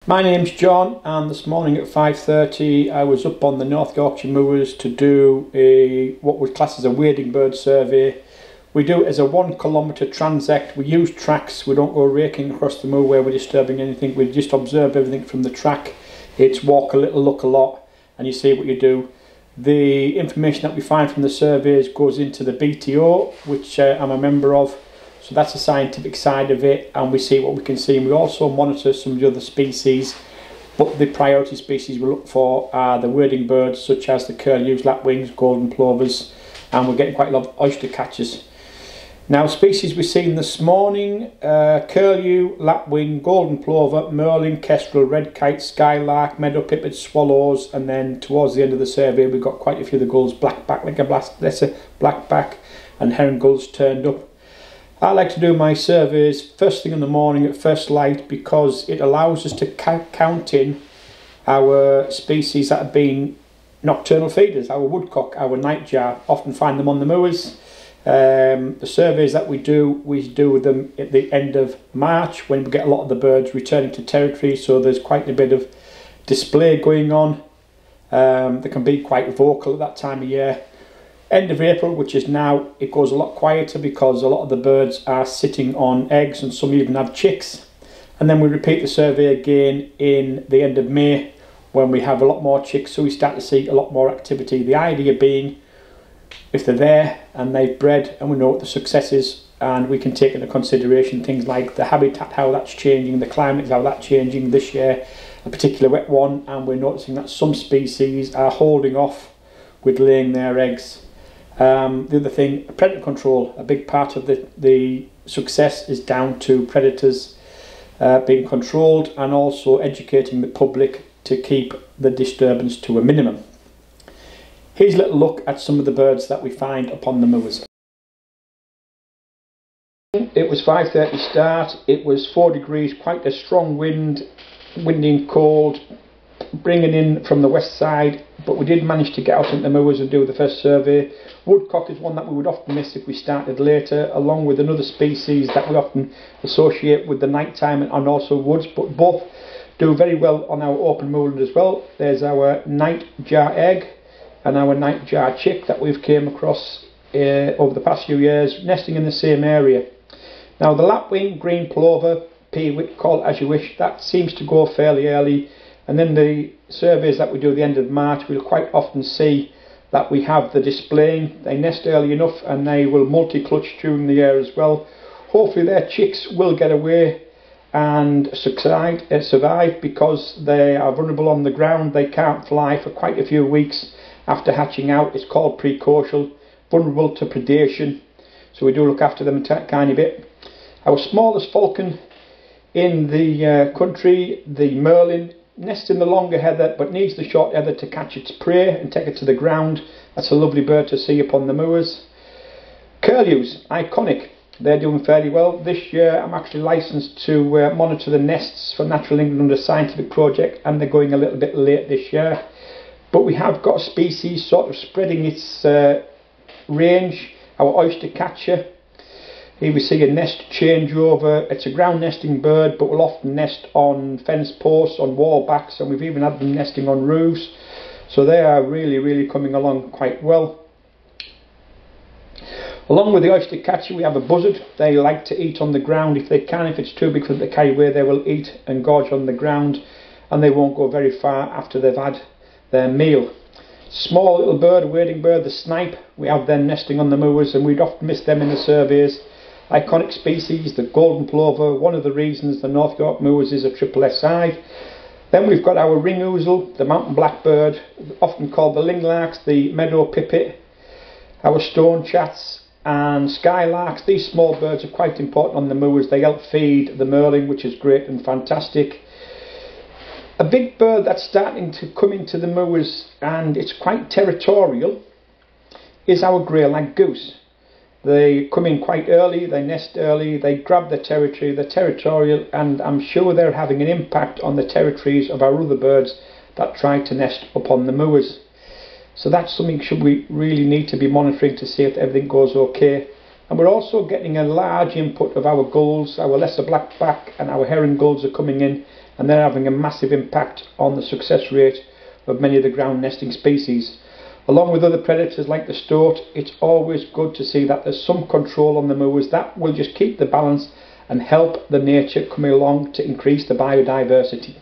My name's John, and this morning at 5:30 I was up on the North Yorkshire moors to do what was classed as a wading bird survey. We do it as a 1 kilometre transect. We use tracks. We don't go raking across the moor where we're disturbing anything. We just observe everything from the track. It's walk a little, look a lot, and you see what you do. The information that we find from the surveys goes into the BTO, which I'm a member of. So that's the scientific side of it, and we see what we can see. And we also monitor some of the other species, but the priority species we look for are the wading birds, such as the curlews, lapwings, golden plovers, and we're getting quite a lot of oyster catchers. Now, species we've seen this morning: curlew, lapwing, golden plover, merlin, kestrel, red kite, skylark, meadow pipit, swallows, and then towards the end of the survey we've got quite a few of the gulls, blackback, like a blackback, and herring gulls turned up. I like to do my surveys first thing in the morning at first light because it allows us to count in our species that have been nocturnal feeders. Our woodcock, our nightjar, often find them on the moors. The surveys that we do them at the end of March when we get a lot of the birds returning to territory, so there's quite a bit of display going on. They can be quite vocal at that time of year. End of April, which is now, it goes a lot quieter because a lot of the birds are sitting on eggs and some even have chicks. And then we repeat the survey again in the end of May when we have a lot more chicks, so we start to see a lot more activity. The idea being, if they're there and they've bred and we know what the success is, and we can take into consideration things like the habitat, how that's changing, the climate, how that's changing this year, a particular wet one, and we're noticing that some species are holding off with laying their eggs. The other thing, predator control. A big part of the success is down to predators being controlled, and also educating the public to keep the disturbance to a minimum. Here's a little look at some of the birds that we find upon the moors. It was 5:30 start. It was 4 degrees, quite a strong wind, windy and cold, bringing in from the west side, but we did manage to get out into the moors and do the first survey. Woodcock is one that we would often miss if we started later, along with another species that we often associate with the night time and also woods, but both do very well on our open moorland as well. There's our nightjar egg and our nightjar chick that we've came across over the past few years, nesting in the same area. Now the lapwing, green plover, peewit, call it as you wish, that seems to go fairly early. And then the surveys that we do at the end of March, we'll quite often see that we have the displaying. They nest early enough and they will multi-clutch during the year as well. Hopefully their chicks will get away and survive because they are vulnerable on the ground. They can't fly for quite a few weeks after hatching out. It's called precocial, vulnerable to predation. So we do look after them a tiny bit. Our smallest falcon in the country, the merlin, nests in the longer heather but needs the short heather to catch its prey and take it to the ground. That's a lovely bird to see upon the moors. Curlews, iconic, they're doing fairly well. This year I'm actually licensed to monitor the nests for Natural England under a scientific project, and they're going a little bit late this year. But we have got a species sort of spreading its range, our oyster catcher. Here we see a nest changeover. It's a ground nesting bird, but will often nest on fence posts, on wall backs, and we've even had them nesting on roofs. So they are really coming along quite well. Along with the oyster catcher, we have a buzzard. They like to eat on the ground if they can. If it's too big for them to carry away, they will eat and gorge on the ground, and they won't go very far after they've had their meal. Small little bird, a wading bird, the snipe. We have them nesting on the moors, and we'd often miss them in the surveys. Iconic species, the golden plover, one of the reasons the North York moors is a triple SI. Then we've got our ring ouzel, the mountain blackbird, often called the linglarks, the meadow pipit, our stone chats and skylarks. These small birds are quite important on the moors. They help feed the merlin, which is great and fantastic. A big bird that's starting to come into the moors, and it's quite territorial, is our grey-lag goose. They come in quite early, they nest early, they grab the territory, they're territorial, and I'm sure they're having an impact on the territories of our other birds that try to nest upon the moors. So that's something we really need to be monitoring to see if everything goes okay. And we're also getting a large input of our gulls, our lesser blackback and our herring gulls are coming in, and they're having a massive impact on the success rate of many of the ground nesting species. Along with other predators like the stoat, it's always good to see that there's some control on the moors that will just keep the balance and help the nature coming along to increase the biodiversity.